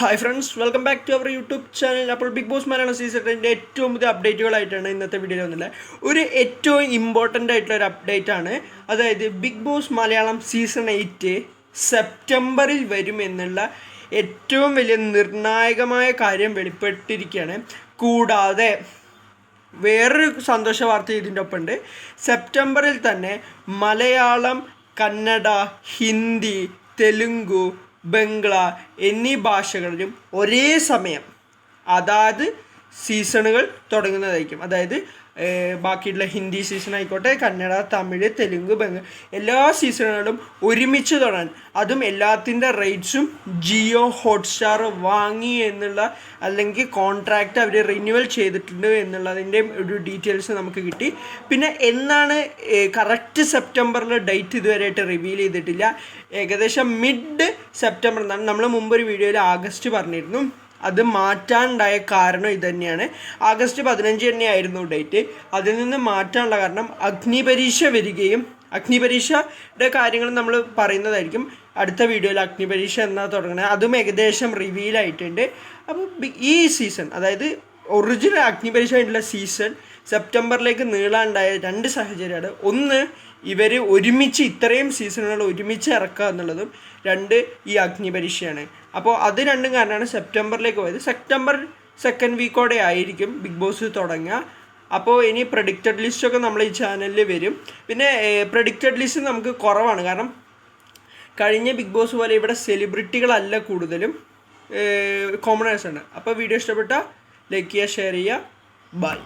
Hi friends, welcome back to our YouTube channel. അപ്പോൾ Bigg Boss Malayalam സീസണിൻ്റെ ഏറ്റവും പുതിയ അപ്ഡേറ്റുകളായിട്ടാണ് ഇന്നത്തെ വീഡിയോയിൽ വന്നിട്ടുള്ളത്. ഒരു ഏറ്റവും ഇമ്പോർട്ടൻ്റ് ആയിട്ടുള്ള ഒരു അപ്ഡേറ്റ് ആണ്. അതായത് ബിഗ് ബോസ് മലയാളം സീസൺ 8 സെപ്റ്റംബറിൽ വരുമെന്നുള്ള ഏറ്റവും വലിയ നിർണായകമായ കാര്യം വെളിപ്പെട്ടിരിക്കുകയാണ്. കൂടാതെ വേറൊരു സന്തോഷ വാർത്ത ഇതിൻ്റെ ഒപ്പം ഉണ്ട്. സെപ്റ്റംബറിൽ തന്നെ മലയാളം, കന്നഡ, ഹിന്ദി, തെലുങ്കു, ബംഗ്ല എന്നീ ഭാഷകളിലും ഒരേ സമയം അതാത് സീസണുകൾ തുടങ്ങുന്നതായിരിക്കും. അതായത് ബാക്കിയുള്ള ഹിന്ദി സീസൺ ആയിക്കോട്ടെ, കന്നഡ, തമിഴ്, തെലുങ്ക്, ബംഗാൾ എല്ലാ സീസണുകളും ഒരുമിച്ച് തുടങ്ങാൻ, അതും എല്ലാത്തിൻ്റെ റേറ്റ്സും ജിയോ ഹോട്ട്സ്റ്റാർ വാങ്ങി എന്നുള്ള അല്ലെങ്കിൽ കോൺട്രാക്റ്റ് അവർ റിന്യൂവൽ ചെയ്തിട്ടുണ്ട് എന്നുള്ളതിൻ്റെ ഒരു ഡീറ്റെയിൽസ് നമുക്ക് കിട്ടി. പിന്നെ എന്നാണ് കറക്റ്റ് സെപ്റ്റംബറിലെ ഡേറ്റ് ഇതുവരെയായിട്ട് റിവീൽ ചെയ്തിട്ടില്ല. ഏകദേശം മിഡ് സെപ്റ്റംബർ എന്നാണ്. നമ്മൾ മുമ്പൊരു വീഡിയോയിൽ ആഗസ്റ്റ് പറഞ്ഞിരുന്നു. അത് മാറ്റാനുണ്ടായ കാരണം ഇതുതന്നെയാണ്. ആഗസ്റ്റ് 15 തന്നെയായിരുന്നു ഡേറ്റ്. അതിൽ നിന്ന് മാറ്റാനുള്ള കാരണം അഗ്നിപരീക്ഷ വരികയും അഗ്നിപരീക്ഷയുടെ കാര്യങ്ങൾ നമ്മൾ പറയുന്നതായിരിക്കും അടുത്ത വീഡിയോയിൽ. അഗ്നിപരീക്ഷ എന്നാ തുടങ്ങുന്നത് അതും ഏകദേശം റിവീലായിട്ടുണ്ട്. അപ്പോൾ ഈ സീസൺ, അതായത് ഒറിജിനൽ അഗ്നിപരീക്ഷ ആയിട്ടുള്ള സീസൺ സെപ്റ്റംബറിലേക്ക് നീളാനുണ്ടായ രണ്ട് സാഹചര്യമാണ്. ഒന്ന്, ഇവർ ഒരുമിച്ച് ഇത്രയും സീസണുകൾ ഒരുമിച്ച് ഇറക്കുക എന്നുള്ളതും. രണ്ട്, ഈ അഗ്നിപരീക്ഷയാണ്. അപ്പോൾ അത് രണ്ടും കാരണമാണ് സെപ്റ്റംബറിലേക്ക് പോയത്. സെപ്റ്റംബർ സെക്കൻഡ് വീക്കോടെ ആയിരിക്കും ബിഗ് ബോസ് തുടങ്ങുക. അപ്പോൾ ഇനി പ്രഡിക്റ്റഡ് ലിസ്റ്റൊക്കെ നമ്മൾ ഈ ചാനലിൽ വരും. പിന്നെ പ്രഡിക്റ്റഡ് ലിസ്റ്റ് നമുക്ക് കുറവാണ്, കാരണം കഴിഞ്ഞ ബിഗ് ബോസ് പോലെ ഇവിടെ സെലിബ്രിറ്റികളല്ല കൂടുതലും, കോമണേഴ്സാണ്. അപ്പോൾ വീഡിയോ ഇഷ്ടപ്പെട്ടാൽ ലൈക്ക് ചെയ്യുക, ഷെയർ ചെയ്യുക. ബൈ.